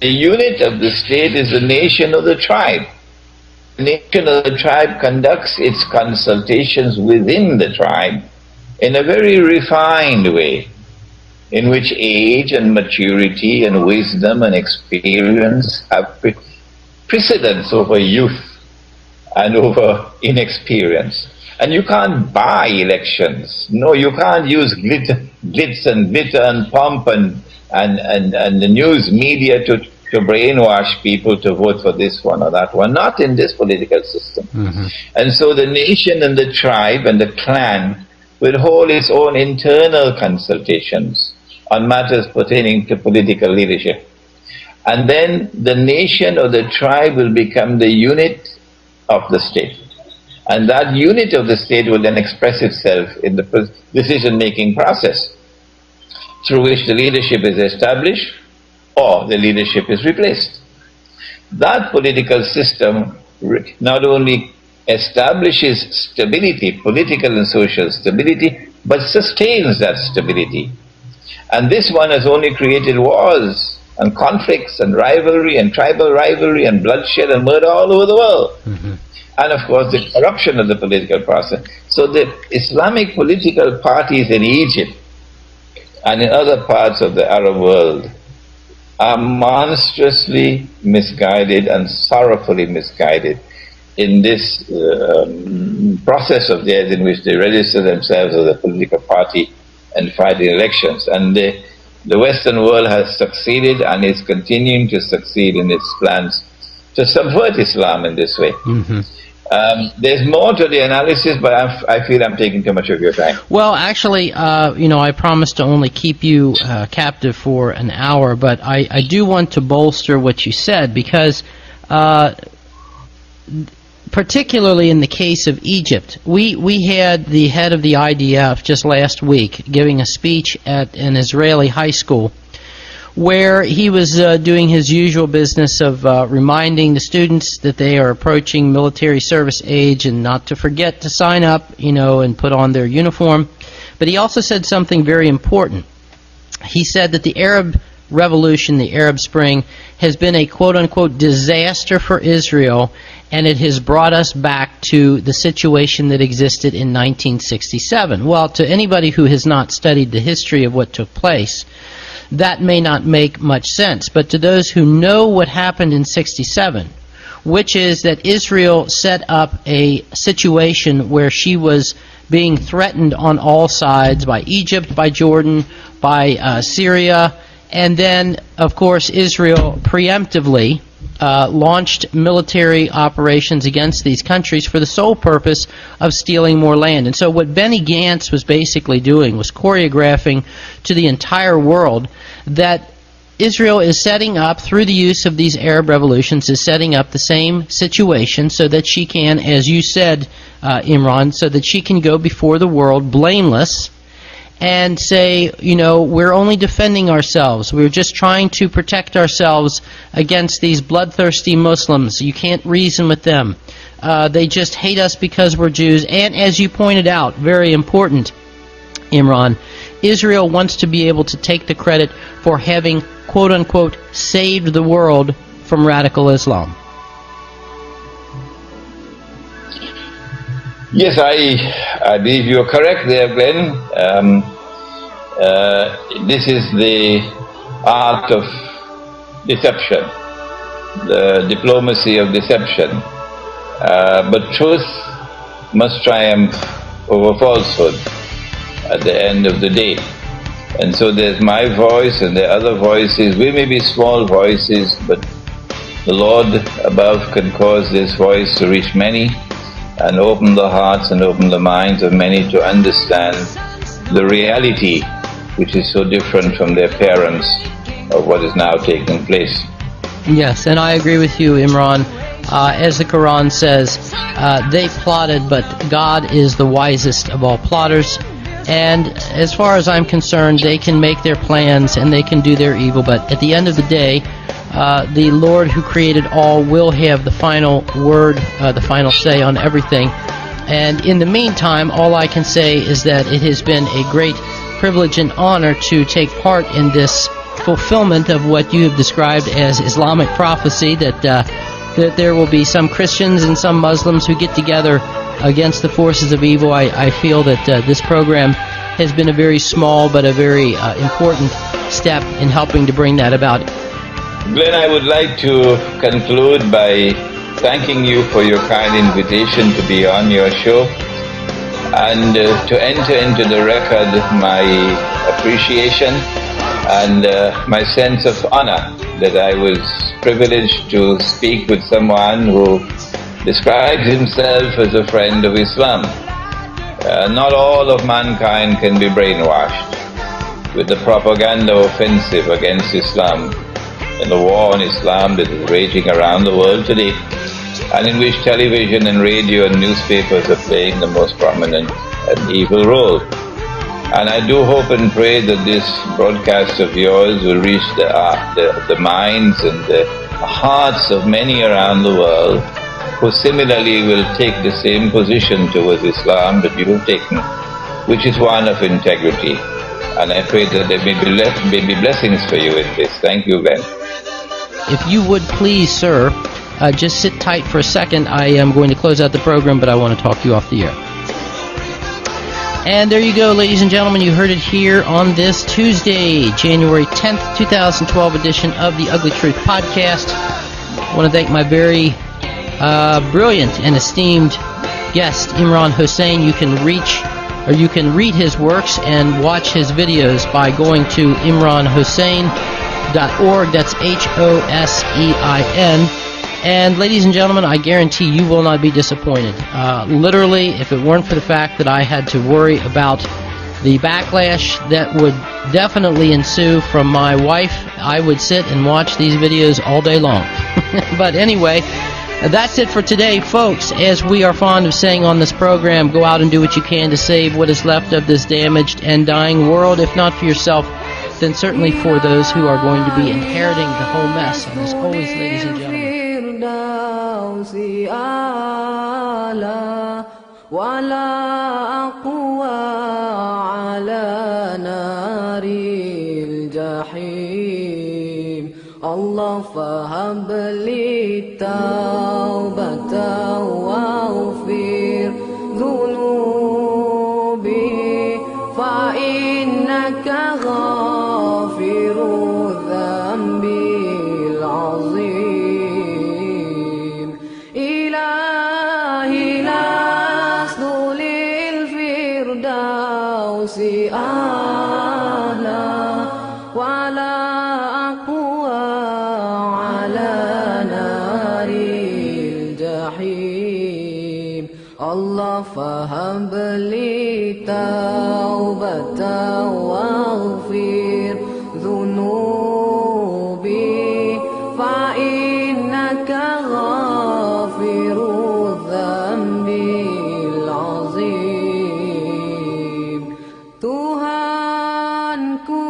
The unit of the state is the nation of the tribe. The nation of the tribe conducts its consultations within the tribe in a very refined way, in which age and maturity and wisdom and experience have precedence over youth and over inexperience. And you can't buy elections. No, you can't use glitz and glitter and pomp and the news media to brainwash people to vote for this one or that one. Not in this political system. Mm-hmm. And so the nation and the tribe and the clan will hold its own internal consultations on matters pertaining to political leadership. And then the nation or the tribe will become the unit of the state. And that unit of the state will then express itself in the decision-making process, through which the leadership is established or the leadership is replaced. That political system not only establishes stability, political and social stability, but sustains that stability. And this one has only created wars and conflicts and rivalry and tribal rivalry and bloodshed and murder all over the world. Mm-hmm. And of course the corruption of the political process. So the Islamic political parties in Egypt and in other parts of the Arab world are monstrously misguided and sorrowfully misguided in this process of theirs in which they register themselves as a political party and fight the elections. And the Western world has succeeded and is continuing to succeed in its plans to subvert Islam in this way. Mm-hmm. There's more to the analysis, but I feel I'm taking too much of your time. Well, actually, I promised to only keep you captive for an hour, but I do want to bolster what you said, because particularly in the case of Egypt, we had the head of the IDF just last week giving a speech at an Israeli high school, where he was doing his usual business of reminding the students that they are approaching military service age and not to forget to sign up, and put on their uniform. But he also said something very important. He said that the Arab Revolution, the Arab Spring, has been a quote-unquote disaster for Israel, and it has brought us back to the situation that existed in 1967. Well, to anybody who has not studied the history of what took place, that may not make much sense. But to those who know what happened in 67, which is that Israel set up a situation where she was being threatened on all sides by Egypt, by Jordan, by Syria, and then, of course, Israel preemptively launched military operations against these countries for the sole purpose of stealing more land. And so what Benny Gantz was basically doing was choreographing to the entire world that Israel is setting up, through the use of these Arab revolutions, is setting up the same situation so that she can, as you said, Imran, so that she can go before the world blameless and say, we're only defending ourselves. We're just trying to protect ourselves against these bloodthirsty Muslims. You can't reason with them. They just hate us because we're Jews. And as you pointed out, very important, Imran, Israel wants to be able to take the credit for having, quote-unquote, saved the world from radical Islam. Yes, I believe you're correct there, Glenn. This is the art of deception, the diplomacy of deception. But truth must triumph over falsehood at the end of the day. And so there's my voice and there are other voices. We may be small voices, but the Lord above can cause this voice to reach many and open the hearts and open the minds of many to understand the reality which is so different from their parents of what is now taking place. Yes, and I agree with you, Imran. As the Quran says, they plotted, but God is the wisest of all plotters. And as far as I'm concerned, they can make their plans and they can do their evil, but at the end of the day, the Lord who created all will have the final word, the final say on everything. And in the meantime, all I can say is that it has been a great privilege and honor to take part in this fulfillment of what you have described as Islamic prophecy, that there will be some Christians and some Muslims who get together against the forces of evil. I feel that this program has been a very small but a very important step in helping to bring that about. Glenn, I would like to conclude by thanking you for your kind invitation to be on your show and to enter into the record my appreciation and my sense of honor that I was privileged to speak with someone who describes himself as a friend of Islam. Not all of mankind can be brainwashed with the propaganda offensive against Islam and the war on Islam that is raging around the world today, and in which television and radio and newspapers are playing the most prominent and evil role. And I do hope and pray that this broadcast of yours will reach the minds and the hearts of many around the world who similarly will take the same position towards Islam that you have taken, which is one of integrity. And I pray that there may be blessings for you in this. Thank you, Ben. If you would please, sir, just sit tight for a second. I am going to close out the program, but I want to talk you off the air. And there you go, ladies and gentlemen. You heard it here on this Tuesday, January 10th, 2012 edition of the Ugly Truth Podcast. I want to thank my very brilliant and esteemed guest, Imran Hosein. You can read his works and watch his videos by going to imranhosein.org. That's Hosein. And ladies and gentlemen, I guarantee you will not be disappointed. Literally, if it weren't for the fact that I had to worry about the backlash that would definitely ensue from my wife, I would sit and watch these videos all day long. But anyway, that's it for today, folks. As we are fond of saying on this program, go out and do what you can to save what is left of this damaged and dying world. If not for yourself, then certainly for those who are going to be inheriting the whole mess. And as always, ladies and gentlemen, Allah fahab li taubata waghfir dhunubi fa innaka ghafiru dhanbil azim ilahi lasdu lil firdausi ahla wala Allah fahab li taubata waghfir dhunubi fa innaka ghafiru dhanbil azim. Tuhanku,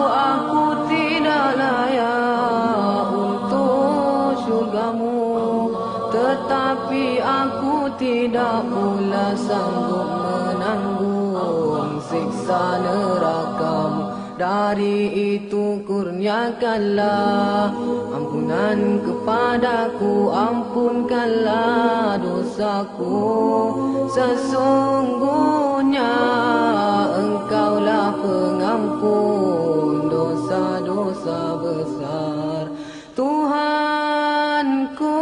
aku tidak layak untuk syurgamu, tetapi aku tidak pula sanggup menanggung siksa nerakamu. Dari itu kurniakanlah ampunan kepadaku, ampunkanlah dosaku. Sesungguhnya Engkaulah pengampun dosa-dosa besar. Tuhanku,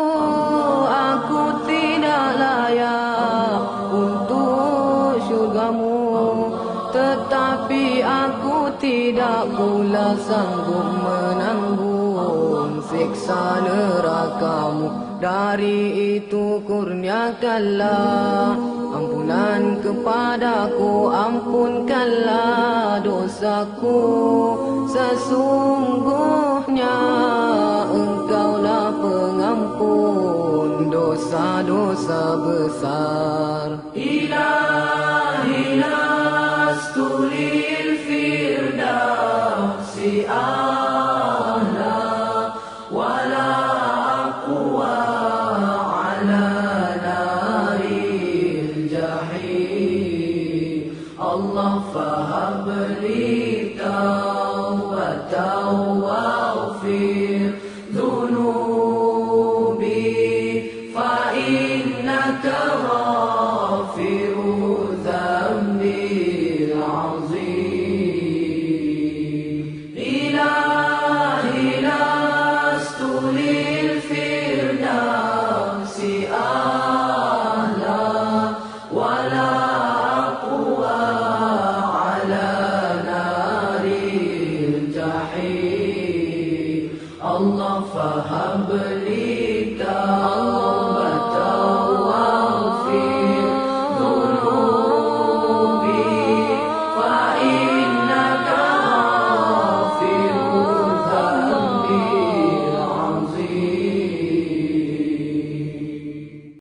aku tidak layak untuk syurgamu, tetapi aku tidak pula sanggup menanggung siksa nerakamu. Dari itu kurniakanlah ampunan kepadaku, ampunkanlah dosaku. Sesungguhnya Engkaulah pengampun dosa-dosa besar. Ilahi lastu lil firdausi a'la wala aqwa ala naril jahim. Allah fahab li taubatan waghfir dhunubi fa innaka ghafiru dhanbil azim. Ilahi lastu li